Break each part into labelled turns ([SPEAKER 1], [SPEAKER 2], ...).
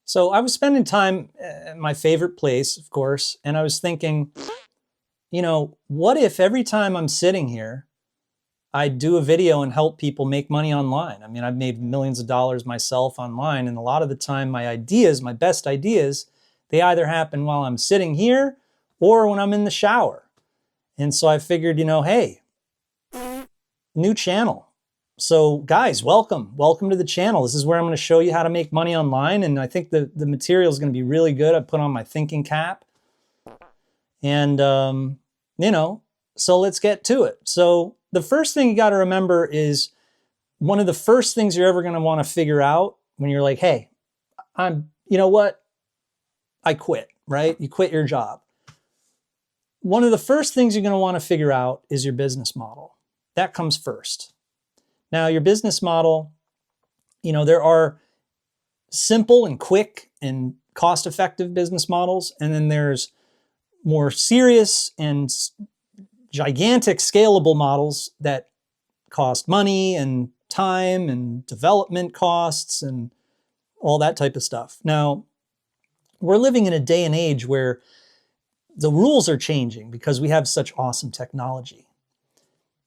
[SPEAKER 1] So I was spending time at my favorite place, of course, and I was thinking, what if every time I'm sitting here, I do a video and help people make money online? I mean, I've made millions of dollars myself online, and a lot of the time my ideas, my best ideas, they either happen while I'm sitting here or when I'm in the shower. And so I figured, hey, new channel. So guys, welcome to the channel. This is where I'm going to show you how to make money online. And I think the material is going to be really good. I put on my thinking cap and, so let's get to it. So the first thing you got to remember is one of the first things you're ever going to want to figure out when you're like, hey, I quit, right? You quit your job. One of the first things you're going to want to figure out is your business model. That comes first. Now, your business model, there are simple and quick and cost-effective business models, and then there's more serious and gigantic scalable models that cost money and time and development costs and all that type of stuff. Now, we're living in a day and age where the rules are changing because we have such awesome technology.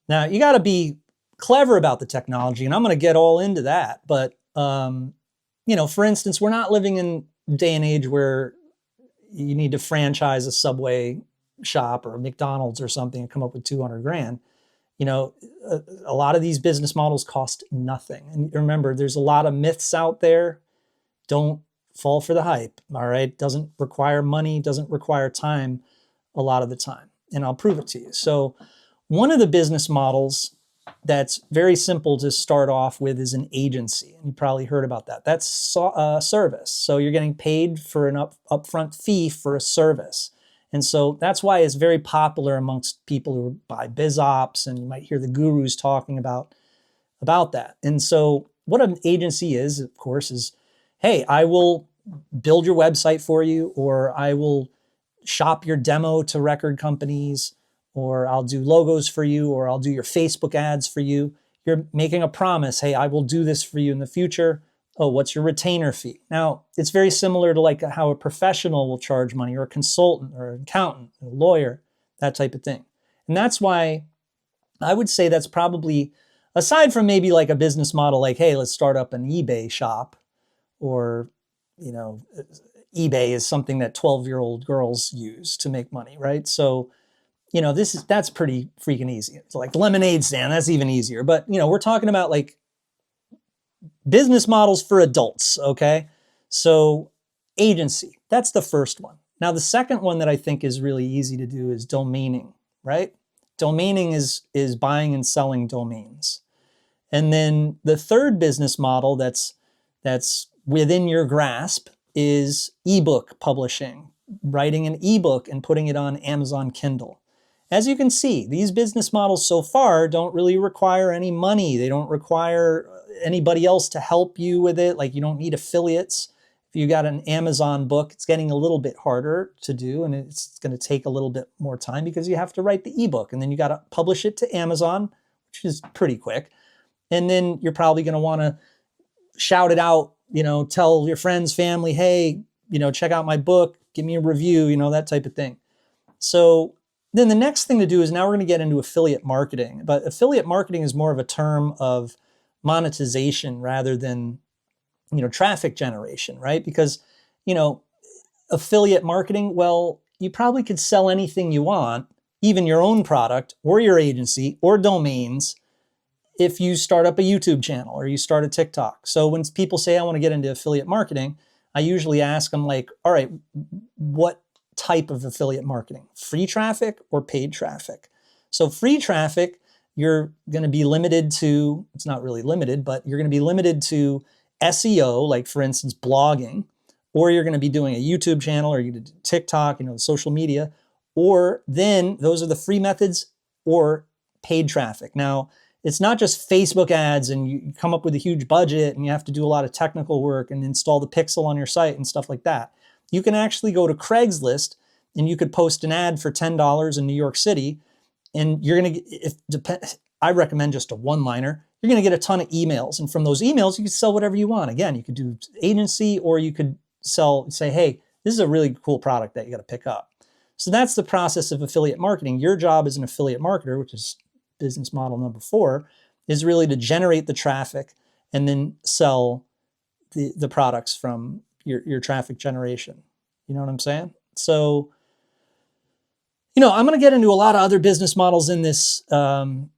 [SPEAKER 1] Now, you got to be clever about the technology, and I'm going to get all into that. But, for instance, we're not living in a day and age where you need to franchise a Subway shop or a McDonald's or something and come up with 200 grand. A lot of these business models cost nothing. And remember, there's a lot of myths out there. Don't fall for the hype, all right? Doesn't require money, doesn't require time a lot of the time. And I'll prove it to you. So one of the business models that's very simple to start off with is an agency. And you probably heard about that. That's a service. So you're getting paid for an upfront fee for a service. And so that's why it's very popular amongst people who buy biz ops, and you might hear the gurus talking about that. And so what an agency is, of course, is, hey, I will build your website for you, or I will shop your demo to record companies, or I'll do logos for you, or I'll do your Facebook ads for you. You're making a promise, hey, I will do this for you in the future. Oh, what's your retainer fee? Now, it's very similar to like how a professional will charge money, or a consultant, or an accountant, or a lawyer, that type of thing. And that's why I would say that's probably, aside from maybe like a business model like, hey, let's start up an eBay shop, or, eBay is something that 12-year-old girls use to make money, right? So, that's pretty freaking easy. It's like lemonade stand, that's even easier. But, we're talking about like business models for adults, okay? So agency, that's the first one. Now, the second one that I think is really easy to do is domaining, right? Domaining is buying and selling domains. And then the third business model that's within your grasp is ebook publishing, writing an ebook and putting it on Amazon Kindle. As you can see, these business models so far don't really require any money. They don't require anybody else to help you with it. Like, you don't need affiliates. If you got an Amazon book, it's getting a little bit harder to do, and it's going to take a little bit more time because you have to write the ebook, and then you got to publish it to Amazon, which is pretty quick. And then you're probably going to want to shout it out, tell your friends, family, hey, check out my book, give me a review, that type of thing. So then the next thing to do is now we're going to get into affiliate marketing. But affiliate marketing is more of a term of monetization rather than, traffic generation, right? Because, affiliate marketing, well, you probably could sell anything you want, even your own product or your agency or domains, if you start up a YouTube channel or you start a TikTok. So when people say, I want to get into affiliate marketing, I usually ask them like, all right, what type of affiliate marketing? Free traffic or paid traffic? So free traffic, you're going to be limited to, it's not really limited, but you're going to be limited to SEO, like for instance, blogging, or you're going to be doing a YouTube channel, or you do TikTok, social media, or then those are the free methods, or paid traffic. Now, it's not just Facebook ads and you come up with a huge budget and you have to do a lot of technical work and install the pixel on your site and stuff like that. You can actually go to Craigslist and you could post an ad for $10 in New York City, and you're going to, I recommend just a one-liner, you're going to get a ton of emails. And from those emails, you can sell whatever you want. Again, you could do agency, or you could say, hey, this is a really cool product that you got to pick up. So that's the process of affiliate marketing. Your job as an affiliate marketer, which is business model number 4, is really to generate the traffic and then sell the products from your traffic generation. You know what I'm saying? So, I'm going to get into a lot of other business models in this on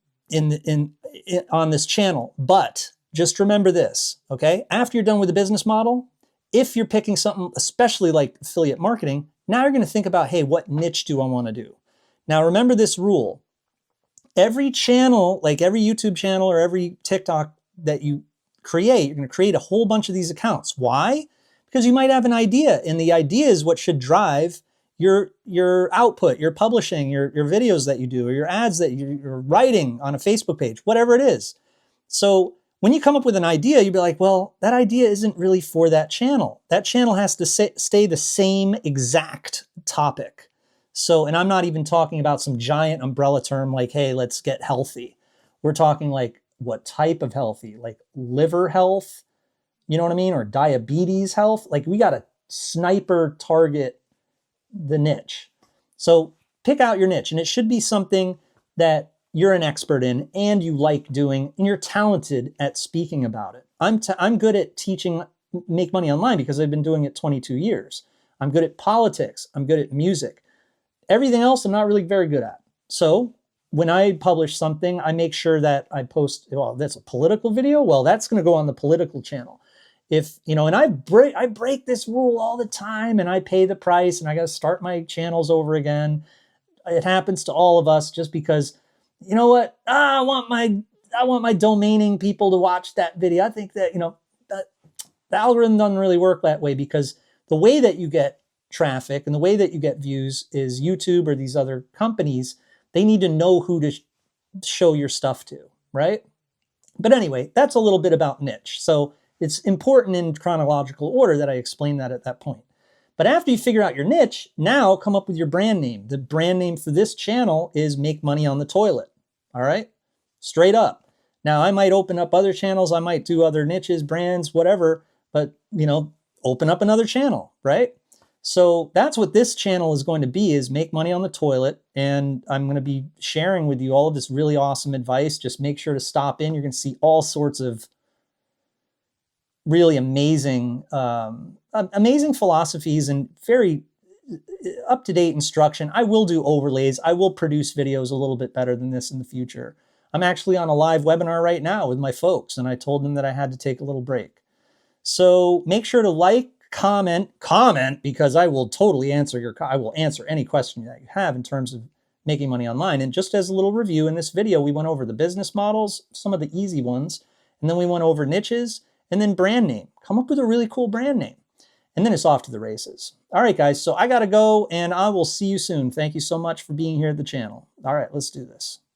[SPEAKER 1] this channel, but just remember this, okay? After you're done with the business model, if you're picking something, especially like affiliate marketing, now you're going to think about, hey, what niche do I want to do? Now, remember this rule. Every channel, like every YouTube channel or every TikTok that you create, you're going to create a whole bunch of these accounts. Why? Because you might have an idea, and the idea is what should drive your output, your publishing, your videos that you do, or your ads that you're writing on a Facebook page, whatever it is. So when you come up with an idea, you'd be like, well, that idea isn't really for that channel. That channel has to stay the same exact topic. So, and I'm not even talking about some giant umbrella term like, hey, let's get healthy. We're talking like what type of healthy, like liver health, you know what I mean? Or diabetes health. Like we got to sniper target the niche. So pick out your niche, and it should be something that you're an expert in and you like doing and you're talented at speaking about it. I'm good at teaching make money online because I've been doing it 22 years. I'm good at politics. I'm good at music. Everything else I'm not really very good at. So when I publish something, I make sure that I post, well, that's a political video. Well, that's going to go on the political channel. If, and I break this rule all the time and I pay the price and I got to start my channels over again. It happens to all of us just because, you know what? I want my domaining people to watch that video. I think that, that the algorithm doesn't really work that way, because the way that you get traffic and the way that you get views is YouTube or these other companies, they need to know who to show your stuff to, right? But anyway, that's a little bit about niche. So it's important in chronological order that I explain that at that point. But after you figure out your niche, now come up with your brand name. The brand name for this channel is Make Money on the Toilet. All right? Straight up. Now, I might open up other channels. I might do other niches, brands, whatever. But, open up another channel, right? So that's what this channel is going to be, is Make Money on the Toilet. And I'm going to be sharing with you all of this really awesome advice. Just make sure to stop in. You're going to see all sorts of really amazing, amazing philosophies and very up-to-date instruction. I will do overlays. I will produce videos a little bit better than this in the future. I'm actually on a live webinar right now with my folks, and I told them that I had to take a little break. So make sure to like, comment, because I will totally answer I will answer any question that you have in terms of making money online. And just as a little review, in this video, we went over the business models, some of the easy ones, and then we went over niches, and then brand name. Come up with a really cool brand name. And then it's off to the races. All right, guys, so I got to go, and I will see you soon. Thank you so much for being here at the channel. All right, let's do this.